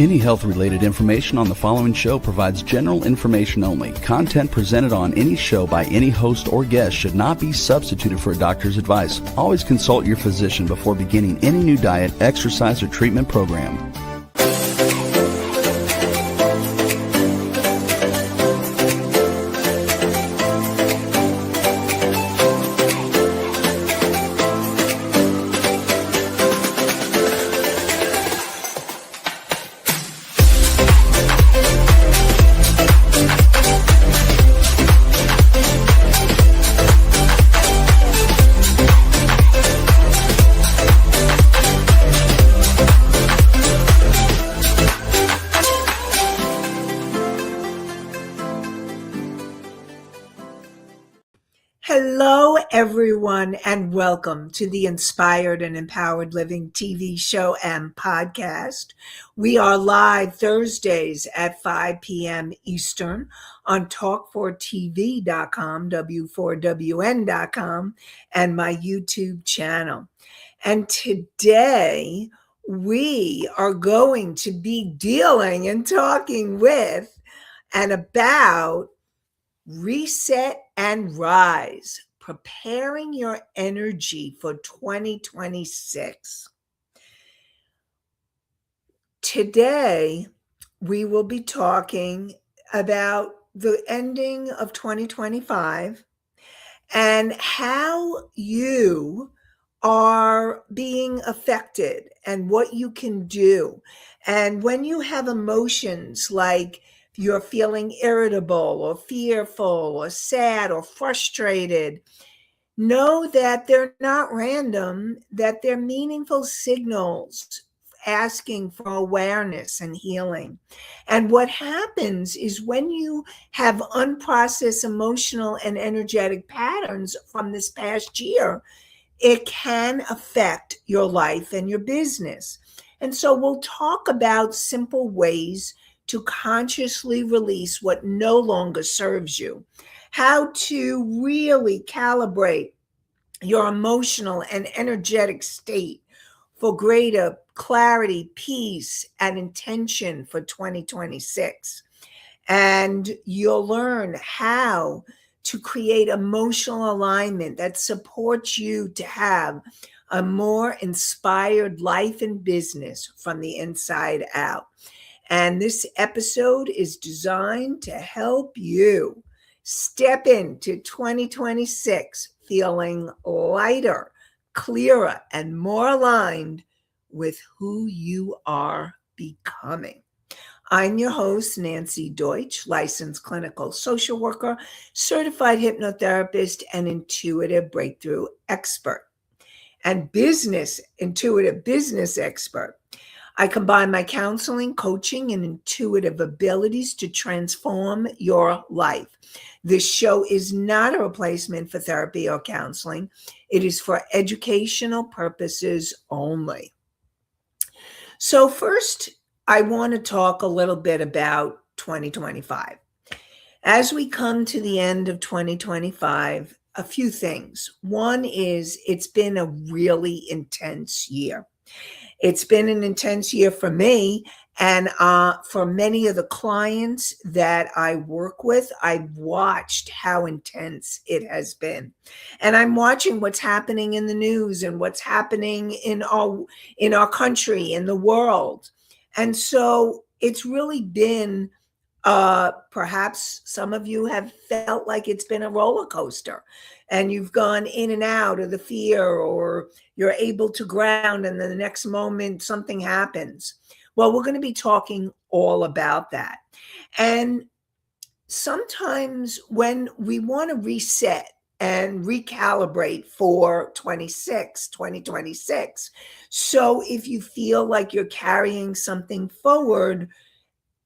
Any health-related information on the following show provides general information only. Content presented on any show by any host or guest should not be substituted for a doctor's advice. Always consult your physician before beginning any new diet, exercise, or treatment program. Hello, everyone, and welcome to the Inspired and Empowered Living TV show and podcast. We are live Thursdays at 5 p.m. Eastern on talk4tv.com, w4wn.com, and my YouTube channel. And today we are going to be dealing and talking with and about Reset and Rise, preparing your energy for 2026. Today, we will be talking about the ending of 2025 and how you are being affected and what you can do. And when you have emotions like you're feeling irritable or fearful or sad or frustrated, know that they're not random, that they're meaningful signals asking for awareness and healing. And what happens is when you have unprocessed emotional and energetic patterns from this past year, it can affect your life and your business. And so we'll talk about simple ways to consciously release what no longer serves you, how to really calibrate your emotional and energetic state for greater clarity, peace, and intention for 2026. And you'll learn how to create emotional alignment that supports you to have a more inspired life and business from the inside out. And this episode is designed to help you step into 2026 feeling lighter, clearer, and more aligned with who you are becoming. I'm your host, Nancy Deutsch, licensed clinical social worker, certified hypnotherapist, and intuitive breakthrough expert, and intuitive business expert. I combine my counseling, coaching, and intuitive abilities to transform your life. This show is not a replacement for therapy or counseling. It is for educational purposes only. So first, I want to talk a little bit about 2025. As we come to the end of 2025, a few things. One is it's been a really intense year. It's been an intense year for me, and for many of the clients that I work with, I've watched how intense it has been. And I'm watching what's happening in the news and what's happening in our country, in the world. And so it's really been, perhaps some of you have felt like it's been a roller coaster and you've gone in and out of the fear, or you're able to ground and then the next moment something happens. Well, we're going to be talking all about that. And sometimes when we want to reset and recalibrate for 2026, so if you feel like you're carrying something forward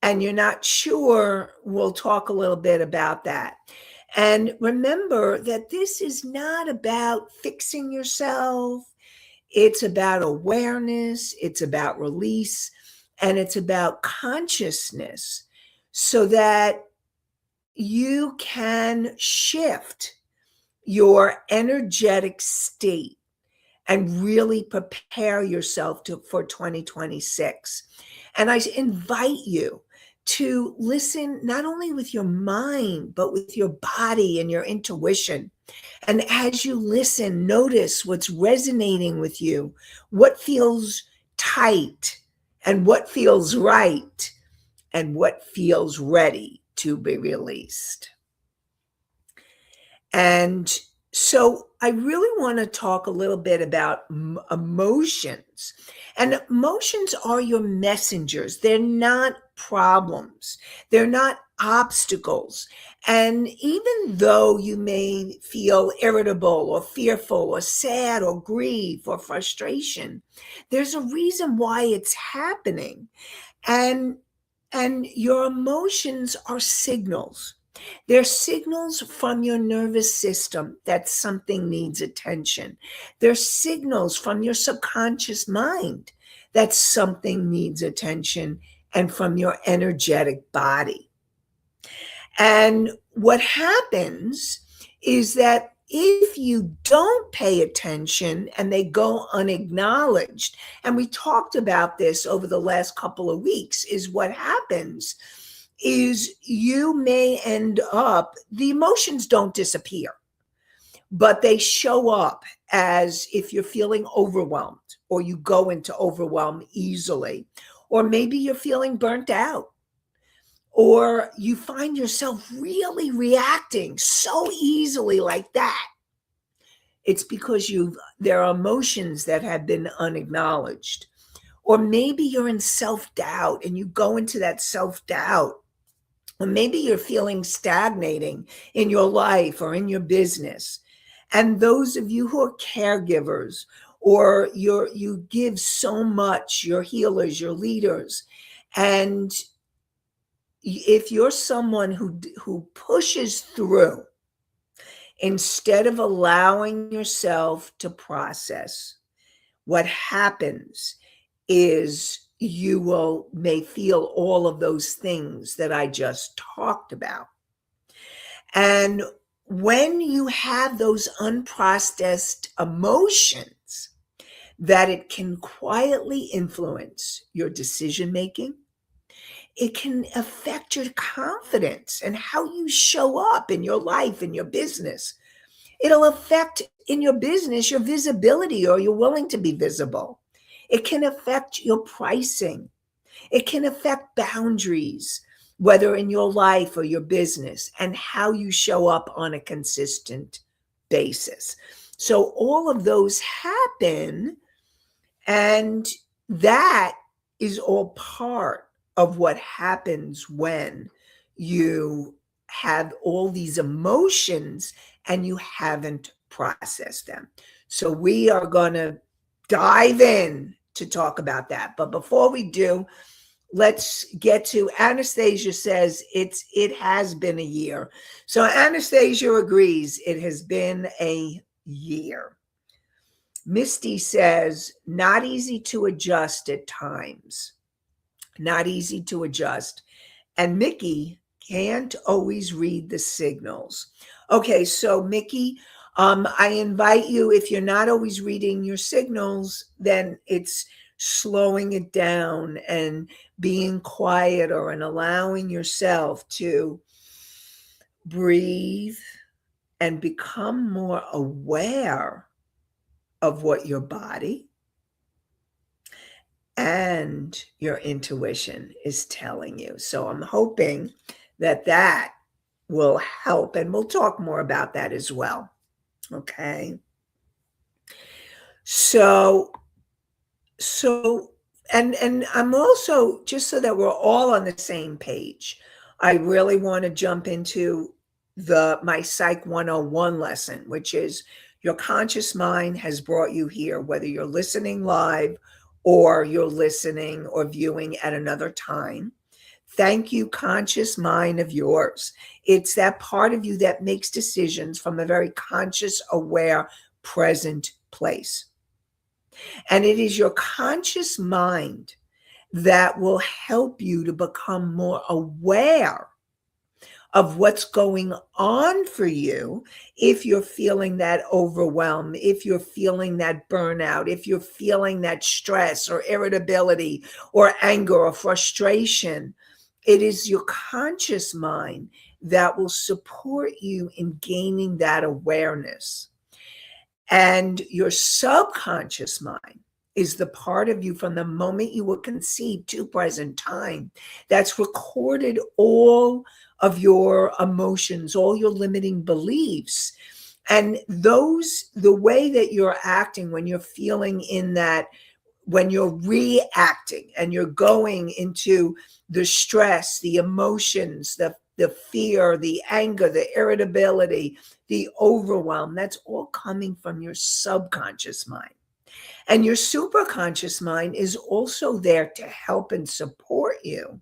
and you're not sure, we'll talk a little bit about that. And remember that this is not about fixing yourself. It's about awareness. It's about release. And it's about consciousness so that you can shift your energetic state and really prepare yourself for 2026. And I invite you to listen not only with your mind, but with your body and your intuition. And as you listen, notice what's resonating with you, what feels tight, and what feels right, and what feels ready to be released. And so I really want to talk a little bit about emotions. And emotions are your messengers. They're not problems. They're not obstacles. And even though you may feel irritable or fearful or sad or grief or frustration, there's a reason why it's happening. And your emotions are signals. They're signals from your nervous system that something needs attention. They're signals from your subconscious mind that something needs attention, and from your energetic body. And what happens is that if you don't pay attention and they go unacknowledged, and we talked about this over the last couple of weeks, is what happens is you may end up, the emotions don't disappear, but they show up as if you're feeling overwhelmed, or you go into overwhelm easily, or maybe you're feeling burnt out, or you find yourself really reacting so easily like that. It's because there are emotions that have been unacknowledged. Or maybe you're in self-doubt and you go into that self-doubt. Or maybe you're feeling stagnating in your life or in your business. And those of you who are caregivers, or you give so much, you're healers, you're leaders, and if you're someone who pushes through instead of allowing yourself to process, what happens is you may feel all of those things that I just talked about. And when you have those unprocessed emotions, that it can quietly influence your decision making. It can affect your confidence and how you show up in your life, in your business. It'll affect in your business your visibility, or you're willing to be visible. It can affect your pricing. It can affect boundaries, whether in your life or your business, and how you show up on a consistent basis. So all of those happen, and that is all part of what happens when you have all these emotions and you haven't processed them. So we are going to dive in to talk about that. But before we do, let's get to Anastasia says it has been a year. So Anastasia agrees it has been a year. Misty says, not easy to adjust at times. Not easy to adjust. And Mickey can't always read the signals. Okay, so Mickey, I invite you, if you're not always reading your signals, then it's slowing it down and being quieter and allowing yourself to breathe and become more aware of what your body and your intuition is telling you. So I'm hoping that will help, and we'll talk more about that as well. Okay. So and I'm also, just so that we're all on the same page, I really want to jump into my Psych 101 lesson, which is your conscious mind has brought you here, whether you're listening live or you're listening or viewing at another time. Thank you, conscious mind of yours. It's that part of you that makes decisions from a very conscious, aware, present place. And it is your conscious mind that will help you to become more aware of what's going on for you if you're feeling that overwhelm, if you're feeling that burnout, if you're feeling that stress or irritability or anger or frustration. It is your conscious mind that will support you in gaining that awareness. And your subconscious mind is the part of you from the moment you were conceived to present time that's recorded all of your emotions, all your limiting beliefs. And the way that you're acting when you're feeling in that, when you're reacting and you're going into the stress, the emotions, the fear, the anger, the irritability, the overwhelm, that's all coming from your subconscious mind. And your superconscious mind is also there to help and support you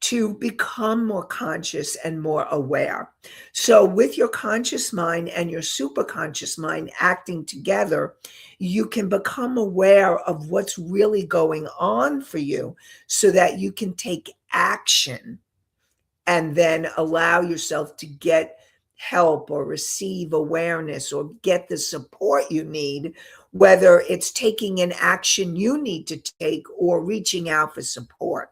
to become more conscious and more aware. So, with your conscious mind and your superconscious mind acting together, you can become aware of what's really going on for you so that you can take action and then allow yourself to get help or receive awareness or get the support you need, whether it's taking an action you need to take or reaching out for support.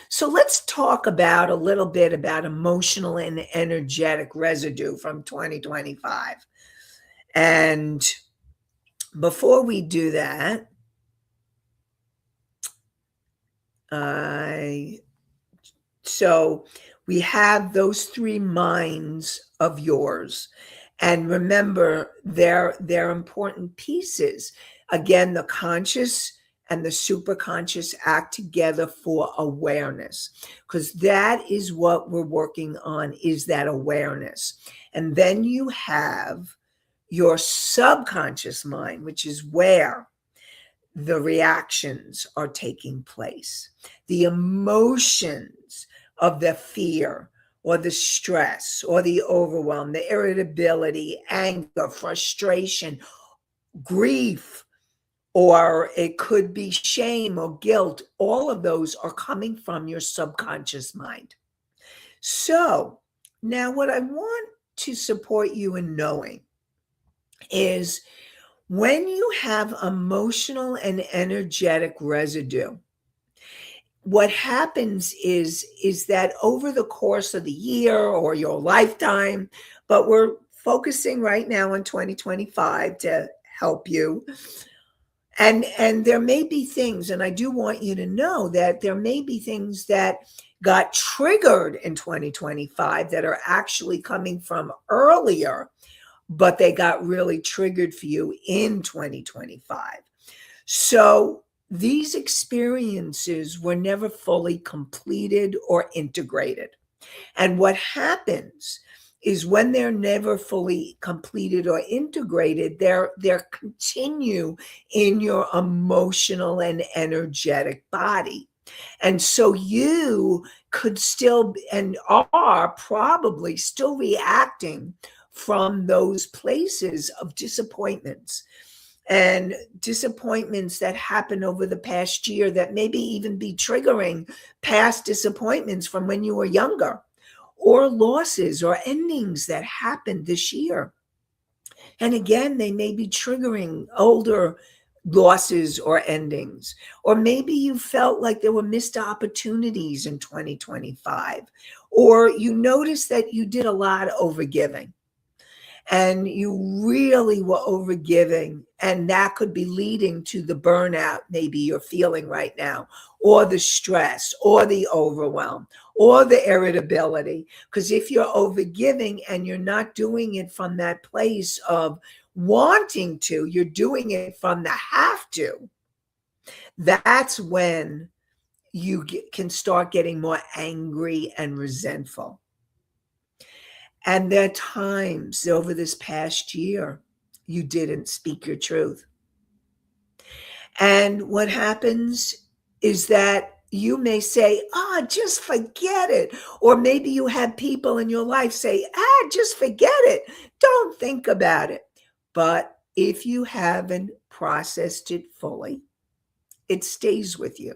So let's talk about a little bit about emotional and energetic residue from 2025. And before we do that, so we have those three minds of yours. And remember, they're important pieces. Again, the conscious and the superconscious act together for awareness, because that is what we're working on, is that awareness. And then you have your subconscious mind, which is where the reactions are taking place, the emotions of the fear or the stress or the overwhelm, the irritability, anger, frustration, grief, or it could be shame or guilt. All of those are coming from your subconscious mind. So now what I want to support you in knowing is when you have emotional and energetic residue, what happens is that over the course of the year or your lifetime, but we're focusing right now on 2025 to help you. And there may be things, and I do want you to know that there may be things that got triggered in 2025 that are actually coming from earlier, but they got really triggered for you in 2025. So these experiences were never fully completed or integrated. And what happens is when they're never fully completed or integrated, they're continue in your emotional and energetic body. And so you could still and are probably still reacting from those places of disappointments and disappointments that happen over the past year that maybe even be triggering past disappointments from when you were younger, or losses or endings that happened this year. And again, they may be triggering older losses or endings. Or maybe you felt like there were missed opportunities in 2025, or you noticed that you did a lot of overgiving and you really were overgiving, and that could be leading to the burnout maybe you're feeling right now, or the stress or the overwhelm or the irritability. Because if you're overgiving and you're not doing it from that place of wanting to, you're doing it from the have to, that's when you can start getting more angry and resentful. And there are times over this past year you didn't speak your truth. And what happens is that you may say, just forget it. Or maybe you have people in your life say, just forget it. Don't think about it. But if you haven't processed it fully, it stays with you.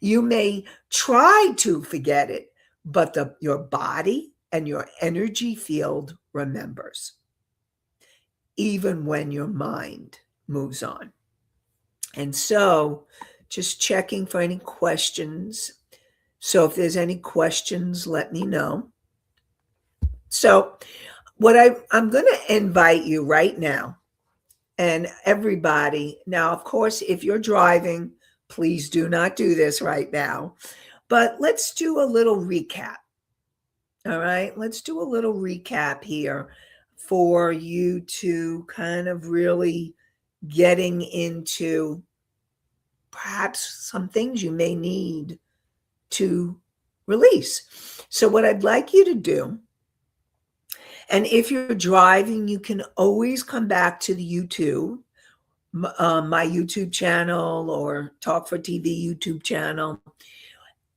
You may try to forget it, but your body and your energy field remembers, even when your mind moves on. And so, just checking for any questions. So if there's any questions, let me know. So I'm going to invite you right now, and everybody. Now, of course, if you're driving, please do not do this right now. But let's do a little recap. All right, let's do a little recap here for you to kind of really getting into perhaps some things you may need to release. So, what I'd like you to do, and if you're driving, you can always come back to the YouTube, my YouTube channel, or Talk for TV YouTube channel,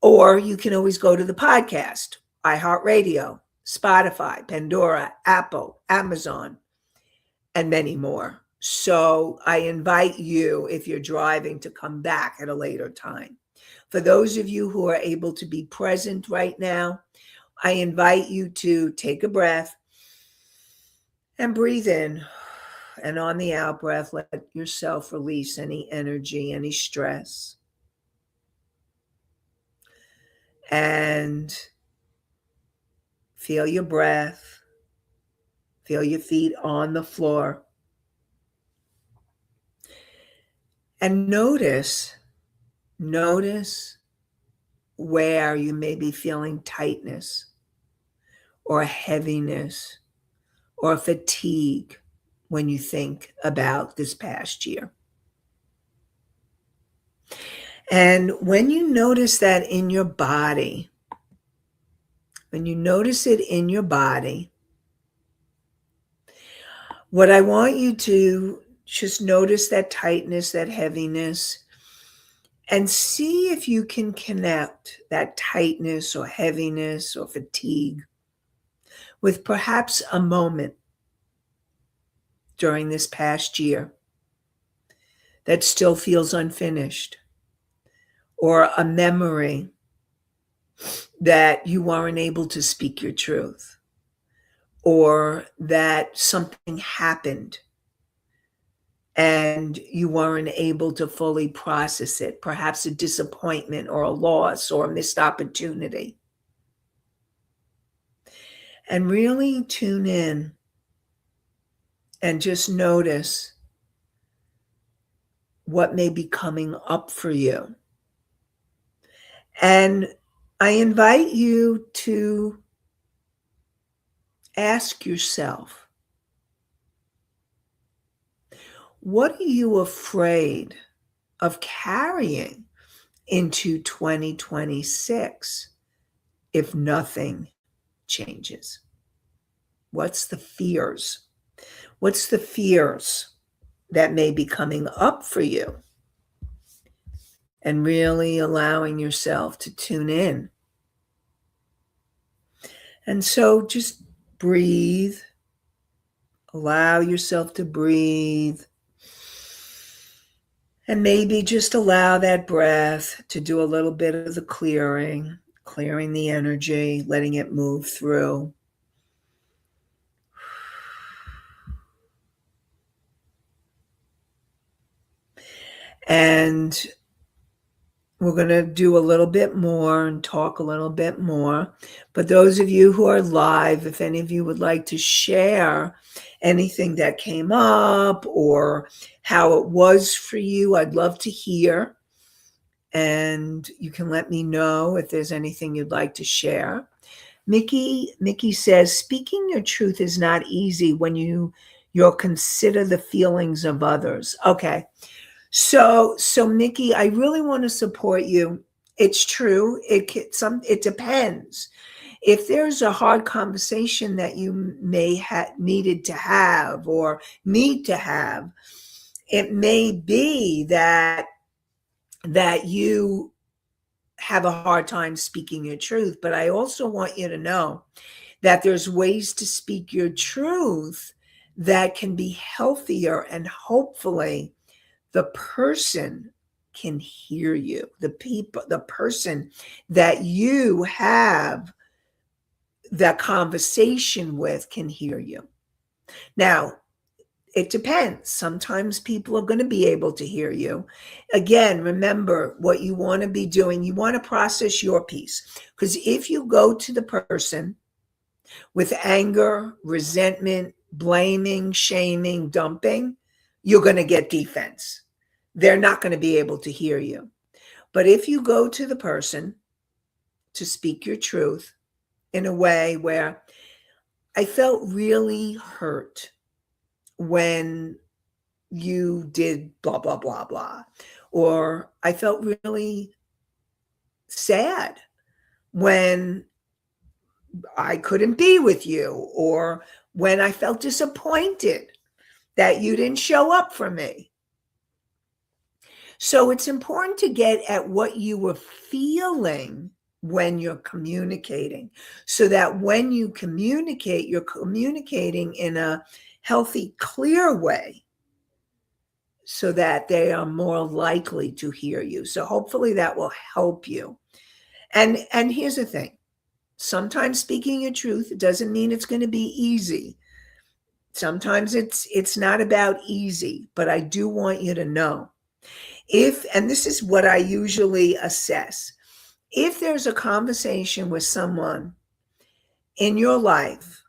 or you can always go to the podcast, iHeartRadio, Spotify, Pandora, Apple, Amazon, and many more. So I invite you, if you're driving, to come back at a later time. For those of you who are able to be present right now, I invite you to take a breath and breathe in. And on the out breath, let yourself release any energy, any stress. And feel your breath. Feel your feet on the floor. And notice where you may be feeling tightness or heaviness or fatigue when you think about this past year. And when you notice that in your body, when you notice it in your body, what I want you to just notice that tightness, that heaviness, and see if you can connect that tightness or heaviness or fatigue with perhaps a moment during this past year that still feels unfinished, or a memory that you weren't able to speak your truth, or that something happened and you weren't able to fully process it, perhaps a disappointment or a loss or a missed opportunity. And really tune in and just notice what may be coming up for you. And I invite you to ask yourself, what are you afraid of carrying into 2026 if nothing changes? What's the fears? What's the fears that may be coming up for you? And really allowing yourself to tune in. And so just breathe. Allow yourself to breathe. And maybe just allow that breath to do a little bit of the clearing the energy, letting it move through. And we're going to do a little bit more and talk a little bit more. But those of you who are live, if any of you would like to share anything that came up or how it was for you, I'd love to hear. And you can let me know if there's anything you'd like to share. Mickey says, speaking your truth is not easy when you'll consider the feelings of others. Okay. So Mickey, I really want to support you. It's true. It depends. If there's a hard conversation that you may have needed to have or need to have, it may be that you have a hard time speaking your truth. But I also want you to know that there's ways to speak your truth that can be healthier, and hopefully the person can hear you. The person that you have the conversation with can hear you. Now, it depends. Sometimes people are going to be able to hear you. Again, remember what you want to be doing. You want to process your piece. Because if you go to the person with anger, resentment, blaming, shaming, dumping, you're going to get defense. They're not going to be able to hear you. But if you go to the person to speak your truth in a way where I felt really hurt when you did blah, blah, blah, blah. Or I felt really sad when I couldn't be with you, or when I felt disappointed that you didn't show up for me. So it's important to get at what you were feeling when you're communicating, so that when you communicate, you're communicating in a healthy, clear way, so that they are more likely to hear you. So hopefully that will help you. And here's the thing. Sometimes speaking your truth doesn't mean it's going to be easy. Sometimes it's not about easy, but I do want you to know, and this is what I usually assess, if there's a conversation with someone in your life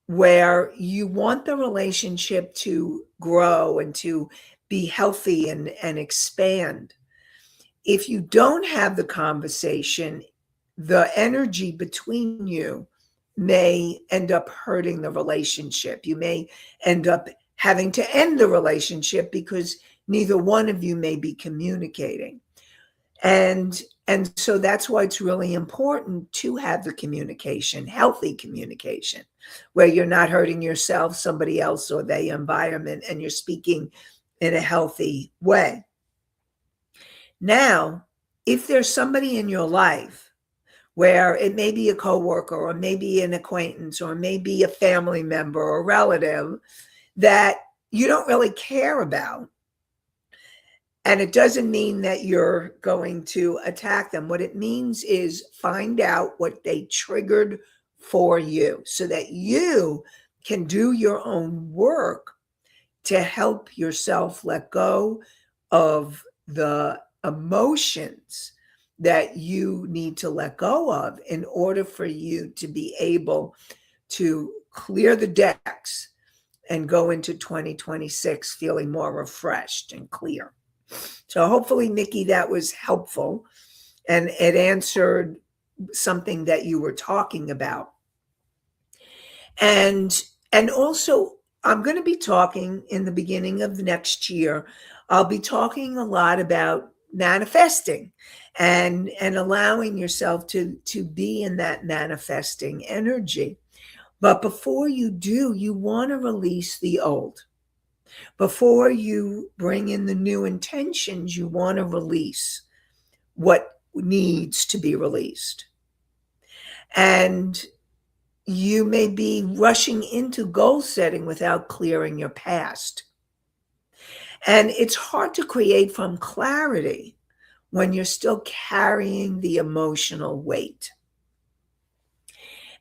where you want the relationship to grow and to be healthy and expand, if you don't have the conversation, the energy between you may end up hurting the relationship. You may end up having to end the relationship because neither one of you may be communicating. And so that's why it's really important to have the communication, healthy communication, where you're not hurting yourself, somebody else, or the environment, and you're speaking in a healthy way. Now, if there's somebody in your life where it may be a coworker, or maybe an acquaintance, or maybe a family member or relative that you don't really care about, and it doesn't mean that you're going to attack them. What it means is find out what they triggered for you, so that you can do your own work to help yourself let go of the emotions that you need to let go of in order for you to be able to clear the decks and go into 2026 feeling more refreshed and clear. So hopefully, Nikki, that was helpful, and it answered something that you were talking about. And also, I'm going to be talking in the beginning of the next year. I'll be talking a lot about manifesting and allowing yourself to be in that manifesting energy. But before you do, you want to release the old. Before you bring in the new intentions, you want to release what needs to be released. And you may be rushing into goal setting without clearing your past. And it's hard to create from clarity when you're still carrying the emotional weight.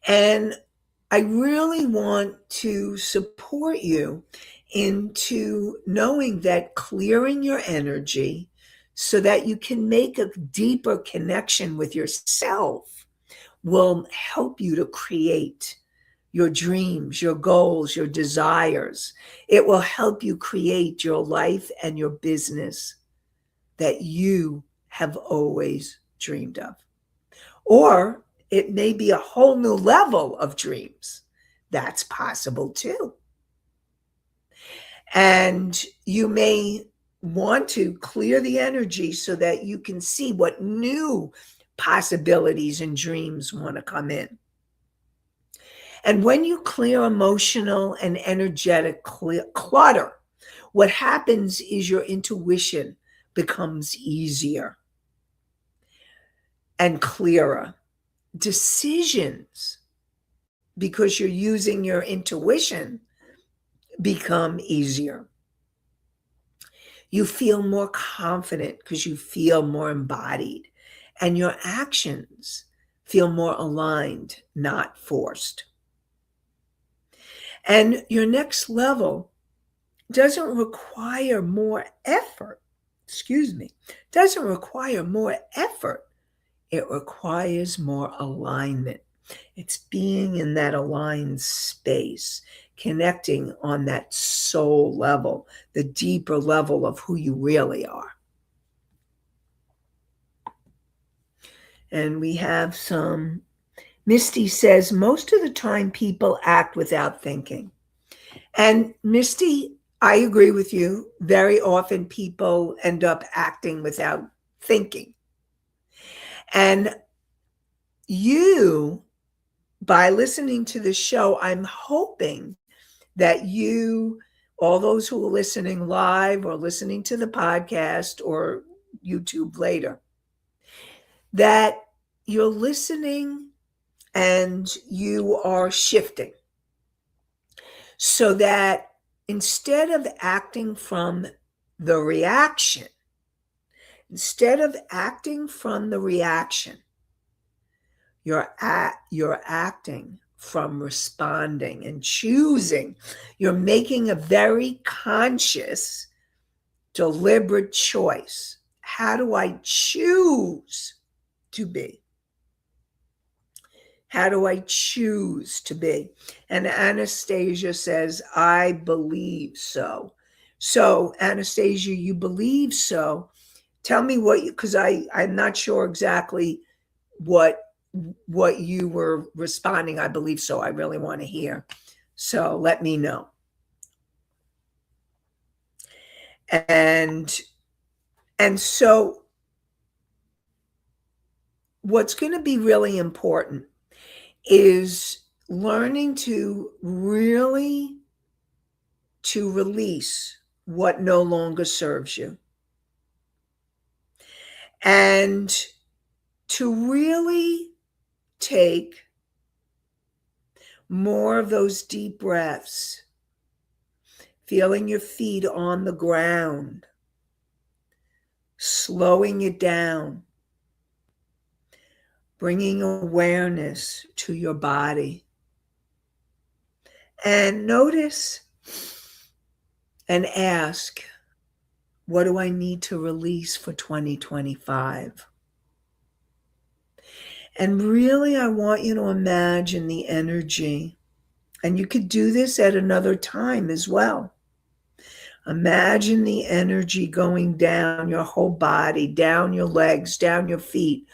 And I really want to support you into knowing that clearing your energy so that you can make a deeper connection with yourself will help you to create your dreams, your goals, your desires. It will help you create your life and your business that you have always dreamed of. Or it may be a whole new level of dreams. That's possible too. And you may want to clear the energy so that you can see what new possibilities and dreams want to come in. And when you clear emotional and energetic clutter, what happens is your intuition becomes easier and clearer. Decisions, because you're using your intuition, become easier. You feel more confident because you feel more embodied, and your actions feel more aligned, not forced. And your next level doesn't require more effort. Doesn't require more effort. It requires more alignment. It's being in that aligned space, connecting on that soul level, the deeper level of who you really are. And we have some, Misty says, most of the time people act without thinking. And Misty, I agree with you. Very often people end up acting without thinking. And you, by listening to the show, I'm hoping that you, all those who are listening live or listening to the podcast or YouTube later, that you're listening and you are shifting so that instead of acting from the reaction, you're acting from responding and choosing. You're making a very conscious, deliberate choice. How do I choose to be? How do I choose to be? And Anastasia says, I believe so. So, Anastasia, you believe so. Tell me what you, because I'm not sure exactly what you were responding. I believe so. I really want to hear. So let me know. And so what's going to be really important is learning to really to release what no longer serves you. And to really take more of those deep breaths, feeling your feet on the ground, slowing it down, bringing awareness to your body. And notice and ask, what do I need to release for 2025? And really, I want you to imagine the energy. And you could do this at another time as well. Imagine the energy going down your whole body, down your legs, down your feet,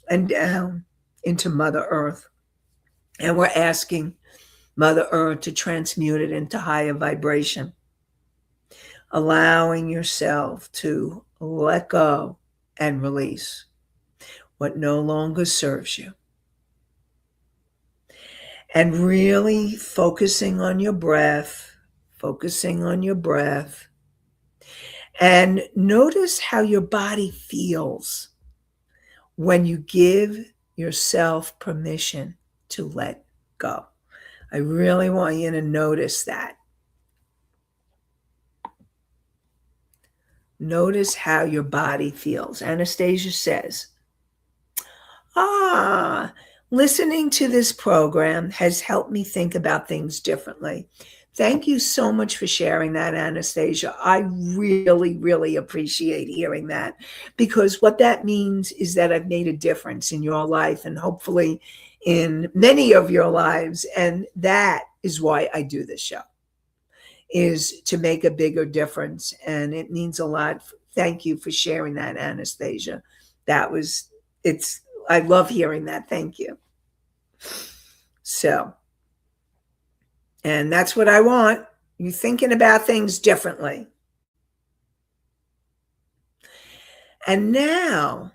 and down into Mother Earth. And we're asking Mother Earth to transmute it into higher vibration, allowing yourself to let go and release what no longer serves you. And really focusing on your breath, And notice how your body feels when you give yourself permission to let go. I really want you to notice that. Notice how your body feels. Anastasia says, listening to this program has helped me think about things differently. Thank you so much for sharing that, Anastasia. I really, really appreciate hearing that, because what that means is that I've made a difference in your life and hopefully in many of your lives. And that is why I do this show, is to make a bigger difference. And it means a lot. Thank you for sharing that, Anastasia. I love hearing that. Thank you. So, and that's what I want. You thinking about things differently. And now,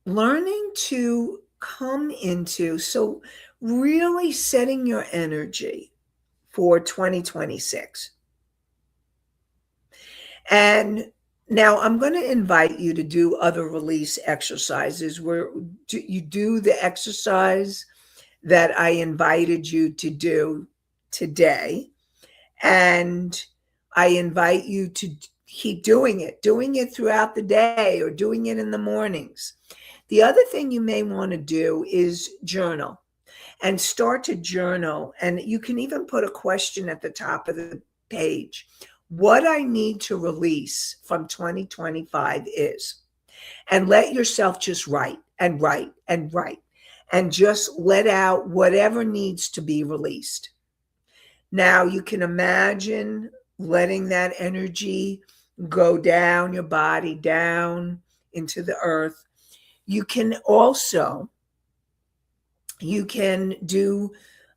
learning to come into, so really setting your energy for 2026. And now I'm going to invite you to do other release exercises where you do the exercise that I invited you to do today. And I invite you to keep doing it throughout the day or doing it in the mornings. The other thing you may want to do is journal and start to journal. And you can even put a question at the top of the page. What I need to release from 2025 is, and let yourself just write and write and write and just let out whatever needs to be released. Now you can imagine letting that energy go down your body, down into the earth. You can also, you can do,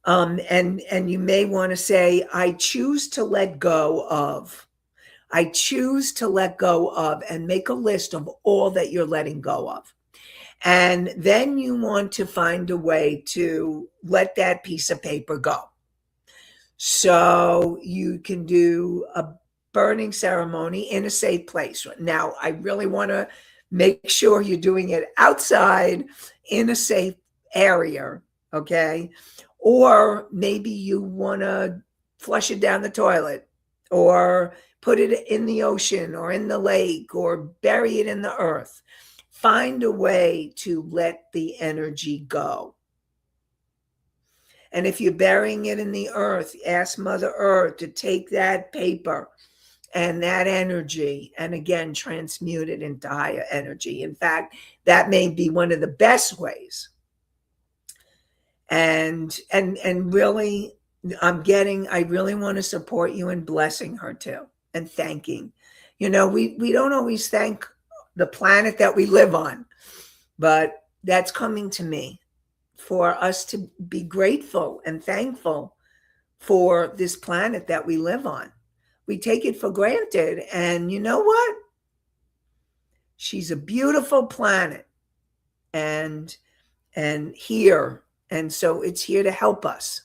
and you may want to say, I choose to let go of. I choose to let go of, and make a list of all that you're letting go of. And then you want to find a way to let that piece of paper go. So you can do a burning ceremony in a safe place. Now, I really want to make sure you're doing it outside in a safe area, okay? Or maybe you want to flush it down the toilet, or put it in the ocean or in the lake, or bury it in the earth. Find a way to let the energy go. And if you're burying it in the earth, ask Mother Earth to take that paper and that energy, and again, transmute it into higher energy. In fact, that may be one of the best ways. And really, I really want to support you in blessing her too, and thanking. We don't always thank the planet that we live on, but that's coming to me, for us to be grateful and thankful for this planet that we live on. We take it for granted. And you know what? She's a beautiful planet, and here. And so it's here to help us.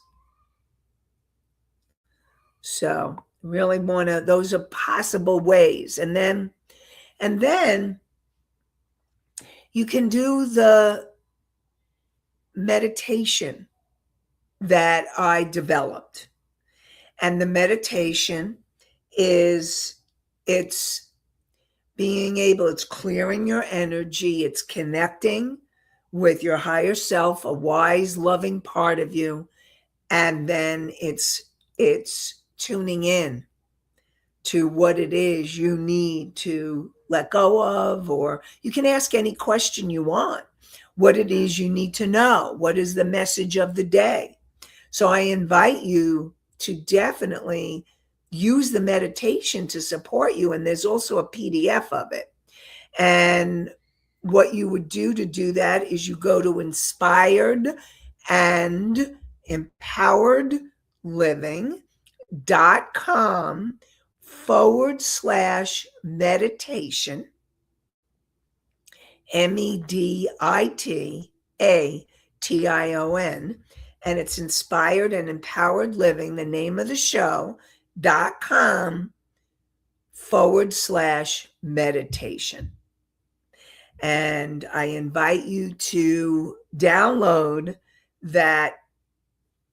So really those are possible ways. And then you can do the meditation that I developed. And the meditation is, it's clearing your energy, it's connecting with your higher self, a wise, loving part of you. And then it's tuning in to what it is you need to let go of, or you can ask any question you want. What it is you need to know. What is the message of the day? So I invite you to definitely use the meditation to support you. And there's also a PDF of it. And what you would do to do that is you go to inspired and empowered living.com/meditation, MEDITATION, and it's Inspired and Empowered Living, the name of the show, .com/meditation. And I invite you to download that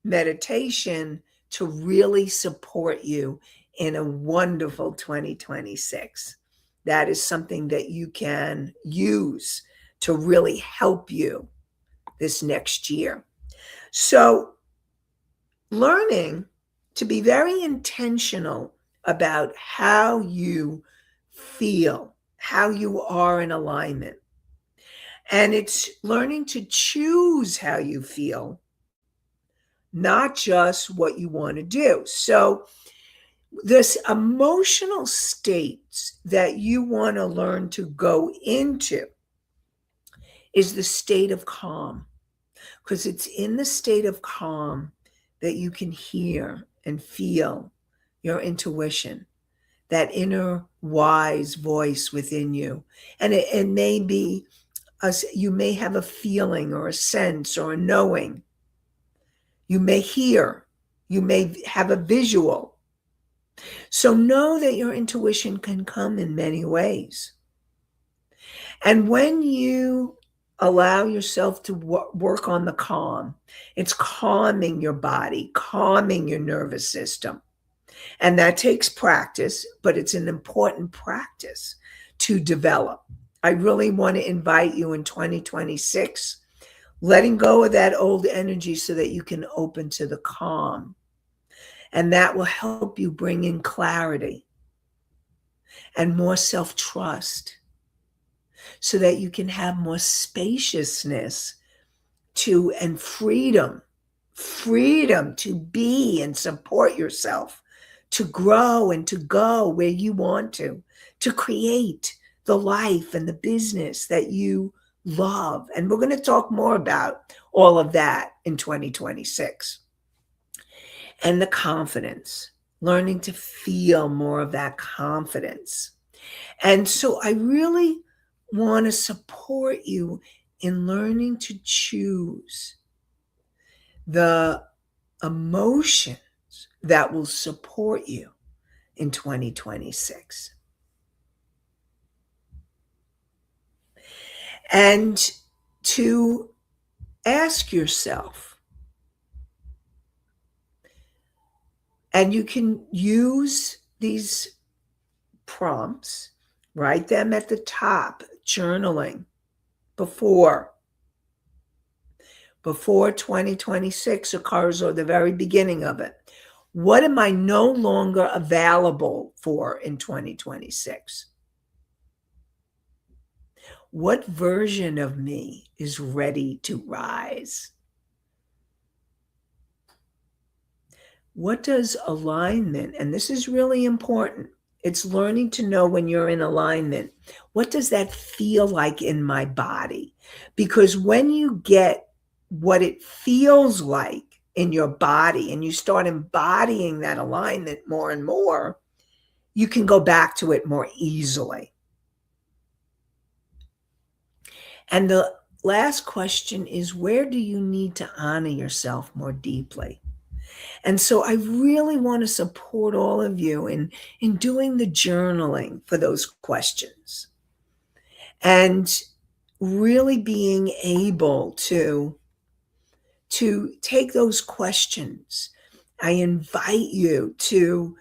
meditation to really support you in a wonderful 2026. That is something that you can use to really help you this next year. So learning to be very intentional about how you feel, how you are in alignment. And it's learning to choose how you feel, not just what you want to do. So this emotional states that you want to learn to go into is the state of calm, because it's in the state of calm that you can hear and feel your intuition, that inner wise voice within you. And it may be, you may have a feeling or a sense or a knowing. You may hear, you may have a visual. So know that your intuition can come in many ways. And when you allow yourself to work on the calm, it's calming your body, calming your nervous system. And that takes practice, but it's an important practice to develop. I really want to invite you in 2026, letting go of that old energy so that you can open to the calm. And that will help you bring in clarity and more self-trust so that you can have more spaciousness and freedom to be and support yourself, to grow and to go where you want to create the life and the business that you love. And we're going to talk more about all of that in 2026. And the confidence, learning to feel more of that confidence. And so I really want to support you in learning to choose the emotions that will support you in 2026. And to ask yourself, and you can use these prompts, write them at the top, journaling before 2026 occurs or the very beginning of it. What am I no longer available for in 2026? What version of me is ready to rise? What does alignment, and this is really important, it's learning to know when you're in alignment. What does that feel like in my body? Because when you get what it feels like in your body and you start embodying that alignment more and more, you can go back to it more easily. And the last question is, where do you need to honor yourself more deeply? And so I really want to support all of you in doing the journaling for those questions and really being able to take those questions. I invite you to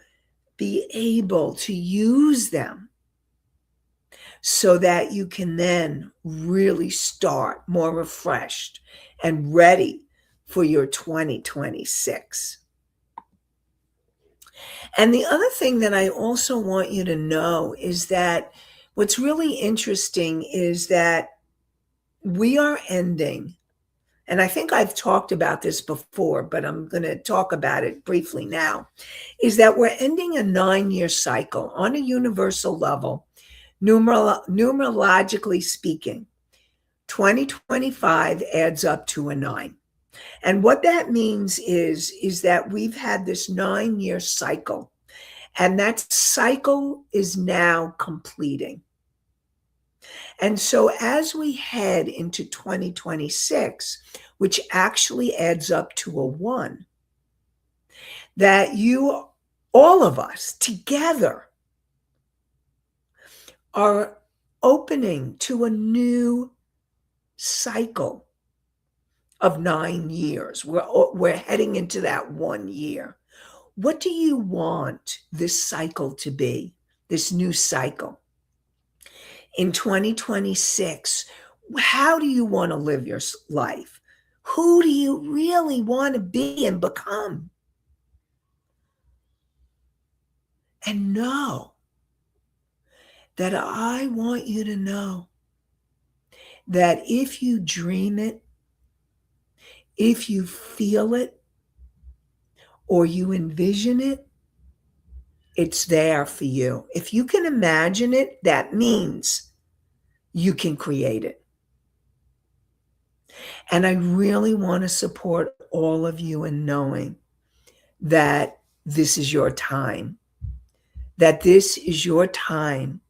be able to use them so that you can then really start more refreshed and ready for your 2026. And the other thing that I also want you to know is that what's really interesting is that we are ending, and I think I've talked about this before, but I'm going to talk about it briefly now, is that we're ending a 9-year cycle on a universal level, numerologically speaking. 2025 adds up to a 9. And what that means is that we've had this 9-year cycle, and that cycle is now completing. And so as we head into 2026, which actually adds up to a 1, that all of us together are opening to a new cycle of 9 years. We're heading into that 1 year. What do you want this cycle to be, this new cycle? In 2026, how do you want to live your life? Who do you really want to be and become? And know that I want you to know that if you dream it, if you feel it, or you envision it, it's there for you. If you can imagine it, that means you can create it. And I really want to support all of you in knowing that this is your time, that this is your time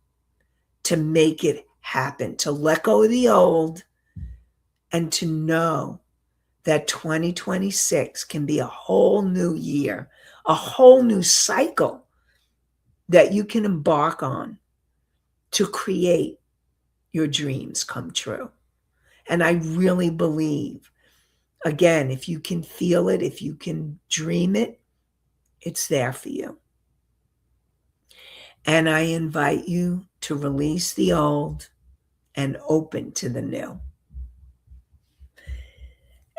to make it happen, to let go of the old and to know that 2026 can be a whole new year, a whole new cycle that you can embark on to create your dreams come true. And I really believe, again, if you can feel it, if you can dream it, it's there for you. And I invite you to release the old and open to the new.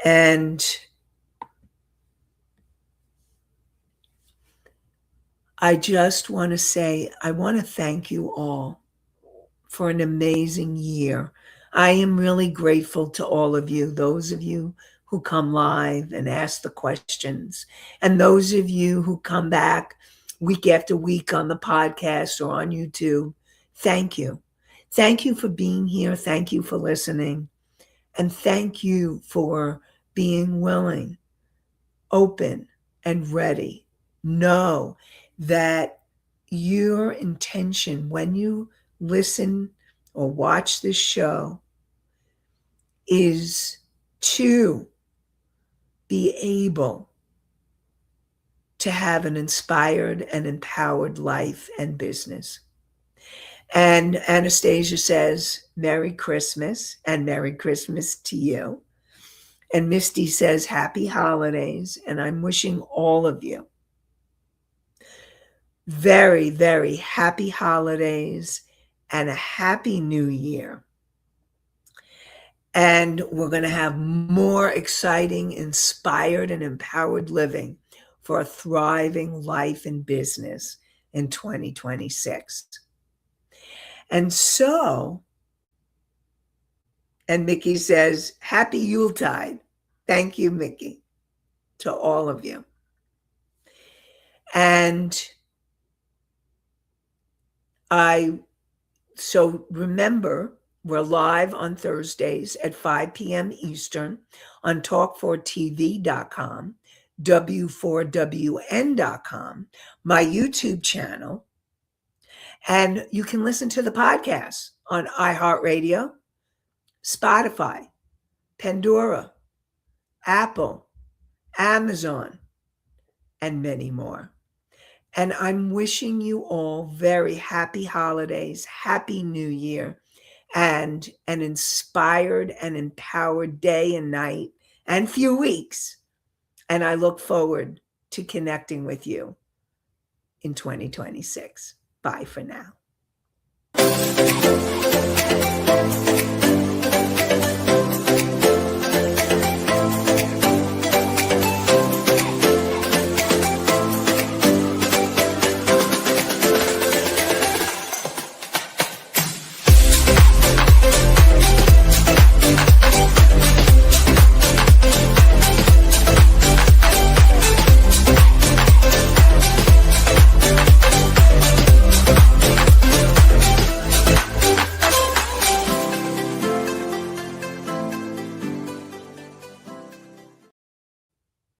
And I just want to say, I want to thank you all for an amazing year. I am really grateful to all of you, those of you who come live and ask the questions, and those of you who come back week after week on the podcast or on YouTube. Thank you. Thank you for being here. Thank you for listening. And thank you for being willing, open, and ready. Know that your intention when you listen or watch this show is to be able to have an inspired and empowered life and business. And Anastasia says, Merry Christmas, and Merry Christmas to you. And Misty says, Happy Holidays. And I'm wishing all of you very, very happy holidays and a happy new year. And we're going to have more exciting, inspired, and empowered living for a thriving life and business in 2026. And so, and Mickey says, Happy Yuletide. Thank you, Mickey, to all of you. And so remember, we're live on Thursdays at 5 p.m. Eastern on talk4tv.com, w4wn.com, my YouTube channel, and you can listen to the podcast on iHeartRadio, Spotify, Pandora, Apple, Amazon, and many more. And I'm wishing you all very happy holidays, happy new year, and an inspired and empowered day and night and few weeks. And I look forward to connecting with you in 2026. Bye for now.